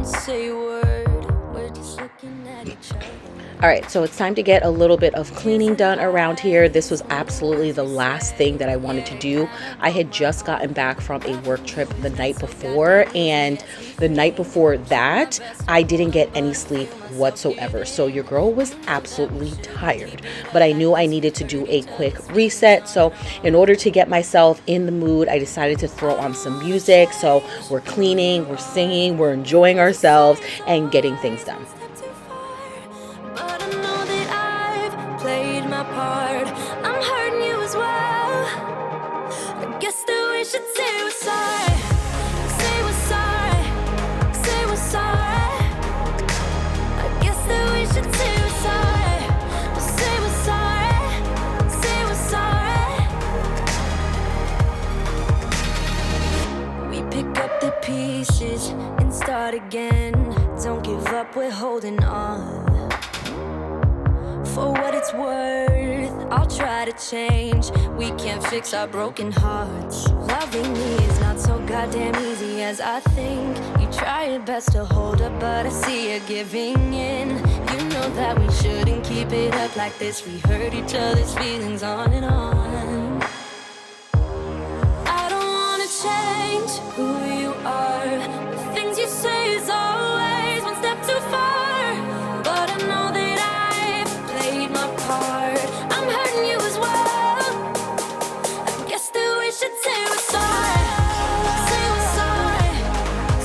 say a word. We're just looking at each other. All right, so it's time to get a little bit of cleaning done around here. This was absolutely the last thing that I wanted to do. I had just gotten back from a work trip the night before, and the night before that, I didn't get any sleep whatsoever. So your girl was absolutely tired, but I knew I needed to do a quick reset. So in order to get myself in the mood, I decided to throw on some music. So we're cleaning, we're singing, we're enjoying ourselves and getting things done. But I know that I've played my part. I'm hurting you as well. I guess that we should say we're sorry. Say we're sorry. Say we're sorry. I guess that we should say we're sorry. Say we're sorry. Say we're sorry. We pick up the pieces and start again. Don't give up, we're holding on. For what it's worth, I'll try to change. We can't fix our broken hearts. Loving me is not so goddamn easy as I think. You try your best to hold up, but I see you giving in. You know that we shouldn't keep it up like this. We hurt each other's feelings on and on. I don't wanna change who you are. The things you say is always one step too far. But I know that my part. I'm hurting you as well. I guess that we should say we're sorry. Say we're sorry.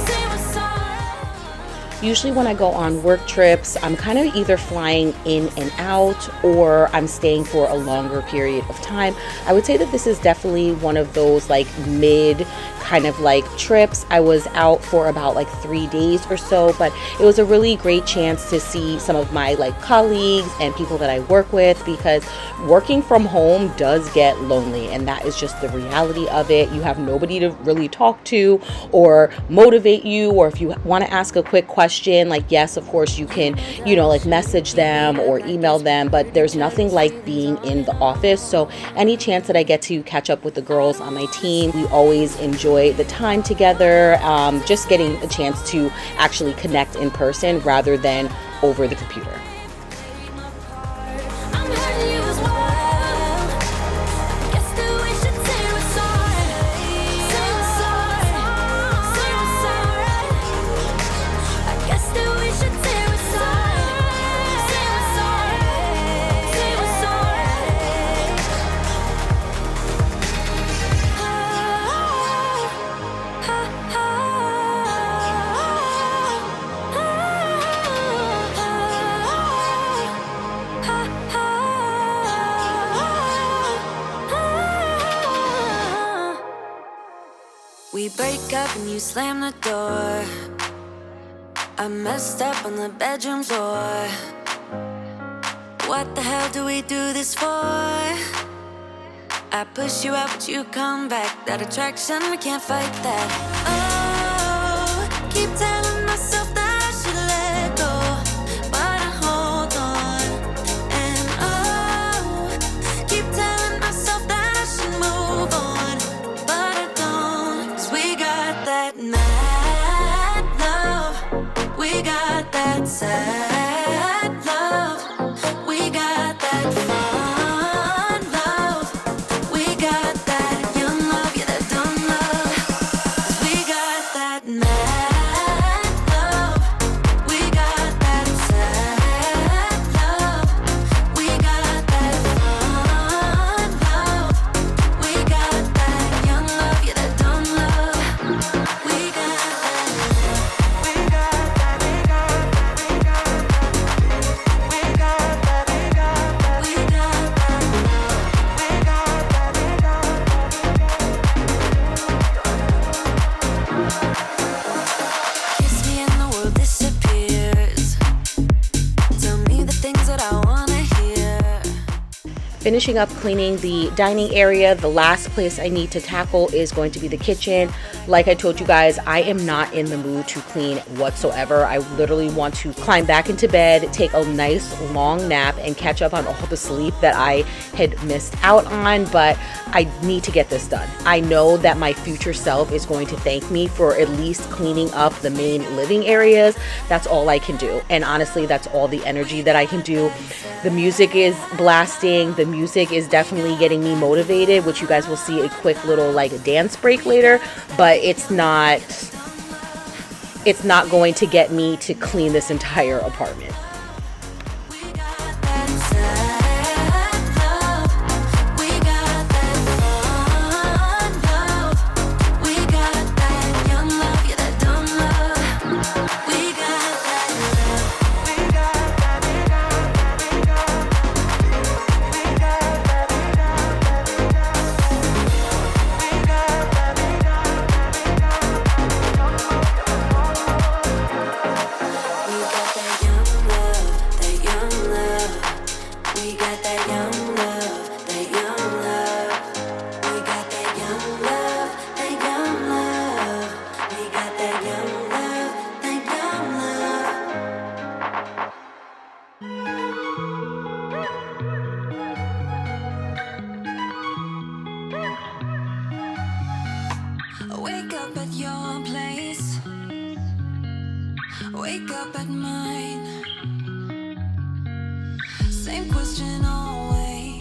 Say we're sorry. Usually when I go on work trips, I'm kind of either flying in and out or I'm staying for a longer period of time. I would say that this is definitely one of those like mid kind of like trips. I was out for about like 3 days or so, but it was a really great chance to see some of my like colleagues and people that I work with, because working from home does get lonely, and that is just the reality of it. You have nobody to really talk to or motivate you, or if you want to ask a quick question, like yes, of course you can, like message them or email them, but there's nothing like being in the office. So any chance that I get to catch up with the girls on my team, we always enjoy the time together, just getting a chance to actually connect in person rather than over the computer. We break up and you slam the door. I messed up on the bedroom floor. What the hell do we do this for? I push you out but you come back. That attraction, we can't fight that. Oh, keep telling myself that I should let go, but I hold on. And oh, keep telling myself that I should move on, but I don't. 'Cause we got that mad love, we got that sad love, we got that fun love, we got that young love, yeah, that dumb love. 'Cause we got that mad love, we got that sad love, we got that fun love, we got that young love, yeah, that dumb love. We got that, we got that, we got that, we got that, we got that, we got that, we got that love, we got that, we got that. Kiss me and the world disappears. Tell me the things that I wanna hear. Finishing up cleaning the dining area, the last place I need to tackle is going to be the kitchen. Like I told you guys, I am not in the mood to clean whatsoever. I literally want to climb back into bed, take a nice long nap, and catch up on all the sleep that I had missed out on, but I need to get this done. I know that my future self is going to thank me for at least cleaning up the main living areas. That's all I can do. And honestly, that's all the energy that I can do. The music is blasting. The music is definitely getting me motivated, which you guys will see a quick little like dance break later, but it's not going to get me to clean this entire apartment. Wake up at your place, wake up at mine. Same question always.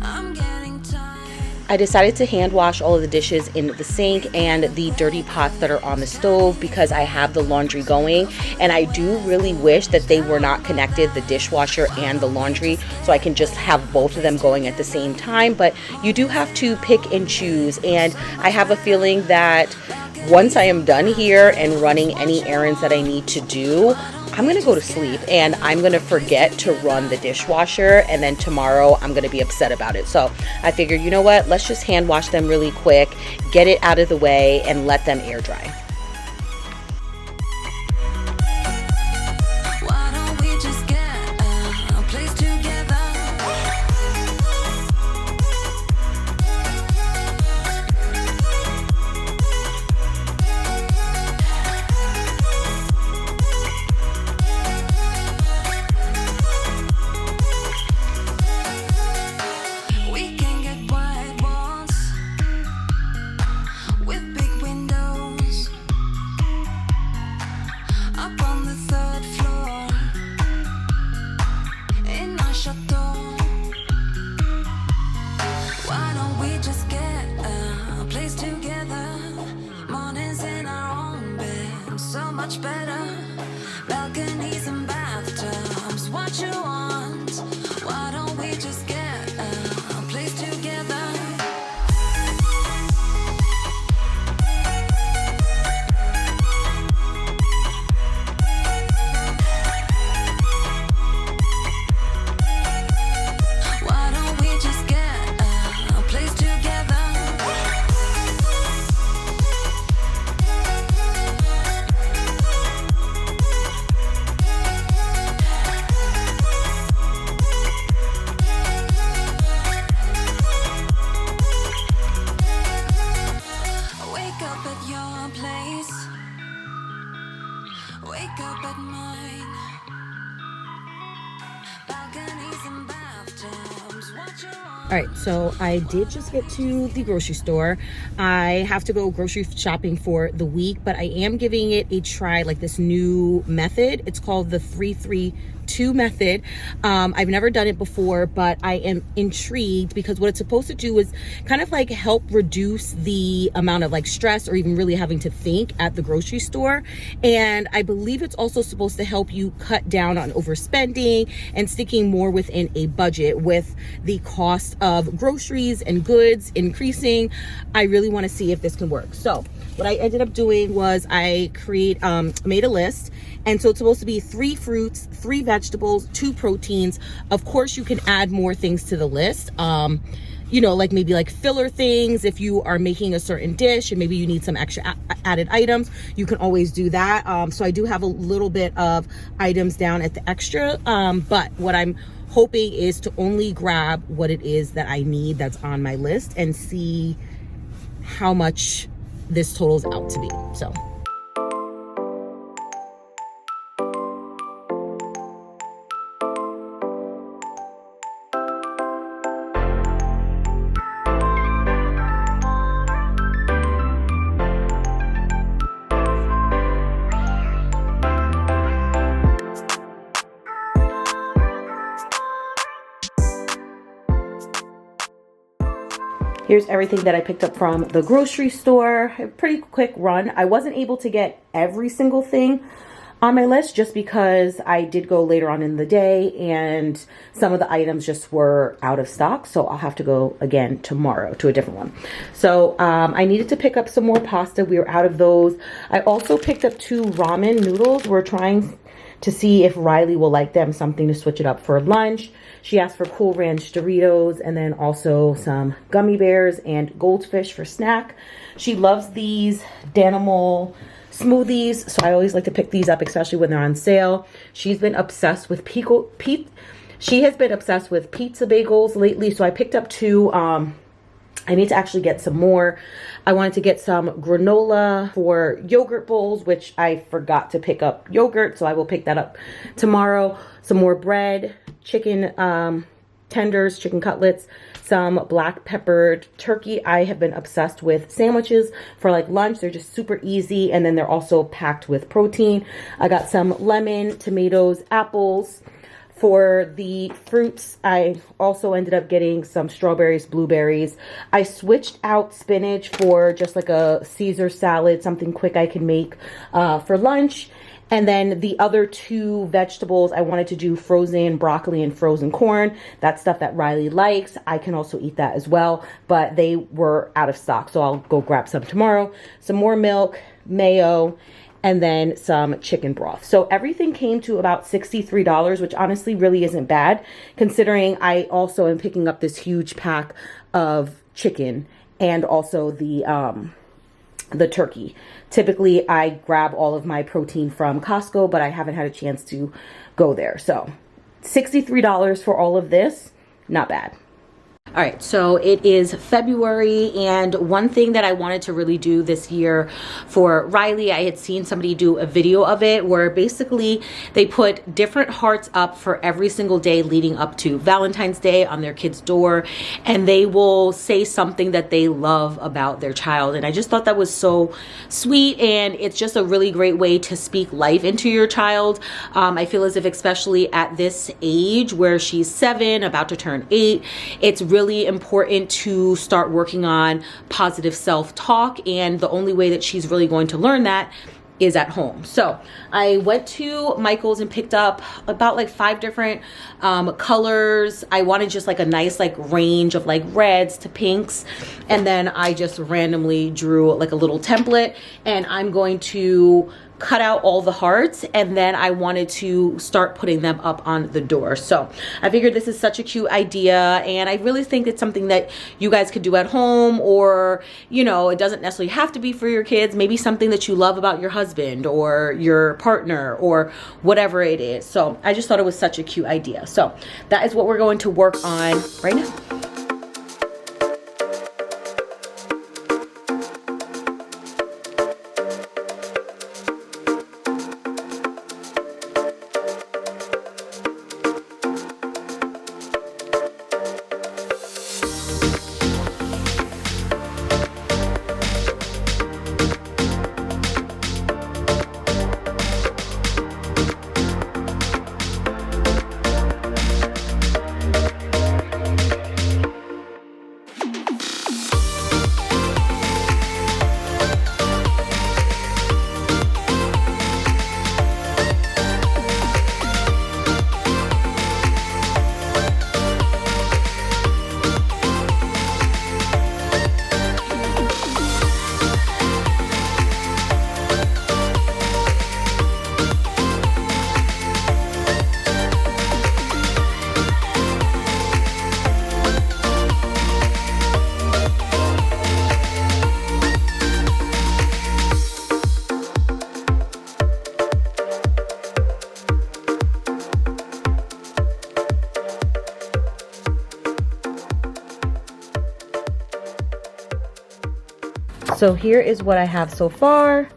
I'm getting tired. I decided to hand wash all of the dishes in the sink and the dirty pots that are on the stove because I have the laundry going, and I do really wish that they were not connected, the dishwasher and the laundry, so I can just have both of them going at the same time. But you do have to pick and choose, and I have a feeling that once I am done here and running any errands that I need to do, I'm gonna go to sleep and I'm gonna forget to run the dishwasher, and then tomorrow I'm gonna be upset about it. So I figured, you know what, let's just hand wash them really quick, get it out of the way, and let them air dry. Why don't we just get a place together? We can get white walls with big windows up on the third floor in our chateau. Why don't we just get a place together? Mornings in our own bed, so much better. Balconies and bathtubs, what you want? Why don't we just get a place together? Why don't we just get a place together? Wake up at your place, wake up at mine. Balconies and bathtubs, what you want? All right, so I did just get to the grocery store. I have to go grocery shopping for the week, but I am giving it a try, like this new method. It's called the 3-3-2 method. I've never done it before, but I am intrigued because what it's supposed to do is kind of like help reduce the amount of like stress or even really having to think at the grocery store. And I believe it's also supposed to help you cut down on overspending and sticking more within a budget. With the cost of groceries and goods increasing, I really want to see if this can work. So what I ended up doing was I made a list. And so it's supposed to be 3 fruits, 3 vegetables, 2 proteins. Of course, you can add more things to the list. You know, like maybe like filler things. If you are making a certain dish and maybe you need some extra added items, you can always do that. So I do have a little bit of items down at the extra. But what I'm hoping is to only grab what it is that I need that's on my list and see how much this totals out to be. So here's everything that I picked up from the grocery store. A pretty quick run. I wasn't able to get every single thing on my list just because I did go later on in the day and some of the items just were out of stock. So I'll have to go again tomorrow to a different one. So I needed to pick up some more pasta. We were out of those. I also picked up 2 ramen noodles. We're trying to see if Riley will like them, something to switch it up for lunch. She asked for Cool Ranch Doritos and then also some gummy bears and goldfish for snack. She loves these Danimal smoothies, so I always like to pick these up, especially when they're on sale. She's been obsessed with she has been obsessed with pizza bagels lately, so I picked up 2. I need to actually get some more. I wanted to get some granola for yogurt bowls, which I forgot to pick up yogurt, so I will pick that up tomorrow. Some more bread, chicken tenders, chicken cutlets, some black peppered turkey. I have been obsessed with sandwiches for like lunch. They're just super easy, and then they're also packed with protein. I got some lemon, tomatoes, apples. For the fruits, I also ended up getting some strawberries, blueberries. I switched out spinach for just like a Caesar salad, something quick I can make for lunch. And then the other 2 vegetables, I wanted to do frozen broccoli and frozen corn. That's stuff that Riley likes. I can also eat that as well, but they were out of stock, so I'll go grab some tomorrow. Some more milk, mayo, and then some chicken broth. So everything came to about $63, which honestly really isn't bad, considering I also am picking up this huge pack of chicken and also the turkey. Typically, I grab all of my protein from Costco, but I haven't had a chance to go there. So $63 for all of this, not bad. All right, so it is February, and one thing that I wanted to really do this year for Riley, I had seen somebody do a video of it where basically they put different hearts up for every single day leading up to Valentine's Day on their kid's door, and they will say something that they love about their child. And I just thought that was so sweet, and it's just a really great way to speak life into your child. I feel as if, especially at this age where she's 7, about to turn 8, it's really important to start working on positive self-talk, and the only way that she's really going to learn that is at home. So I went to Michael's and picked up about like 5 different colors. I wanted just like a nice like range of like reds to pinks, and then I just randomly drew like a little template, and I'm going to cut out all the hearts, and then I wanted to start putting them up on the door. So I figured this is such a cute idea, and I really think it's something that you guys could do at home, or you know, it doesn't necessarily have to be for your kids, maybe something that you love about your husband or your partner or whatever it is. So I just thought it was such a cute idea. So that is what we're going to work on right now. So here is what I have so far.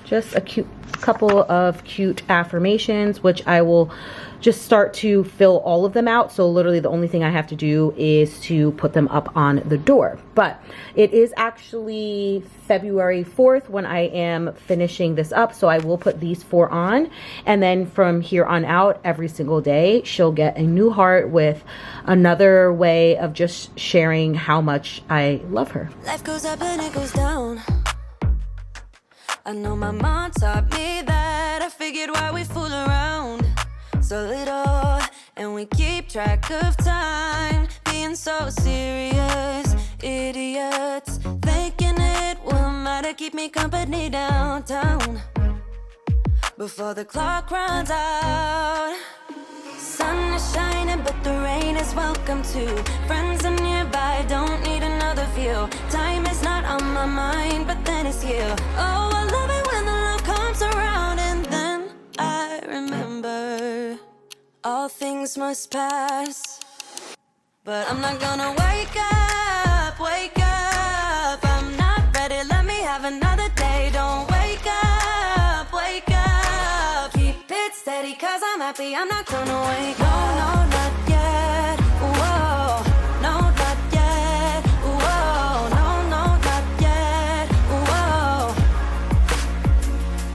Just a cute couple of cute affirmations, which I will just start to fill all of them out. So literally the only thing I have to do is to put them up on the door. But it is actually February 4th when I am finishing this up. So I will put these 4 on. And then from here on out, every single day, she'll get a new heart with another way of just sharing how much I love her. Life goes up and it goes down. I know my mom taught me that. I figured why we fool around so little, and we keep track of time, being so serious, idiots, thinking it will matter, keep me company downtown before the clock runs out. Sun is shining, but the rain is welcome too. Friends are nearby, don't need another view. Time is not on my mind, but then it's you. Oh, I love it when the love comes around, and then I remember all things must pass. But I'm not gonna wake up, wake up. I'm not ready, let me have another day. Don't wake up, wake up. Keep it steady, cause I'm happy, I'm not gonna wake up. No, no.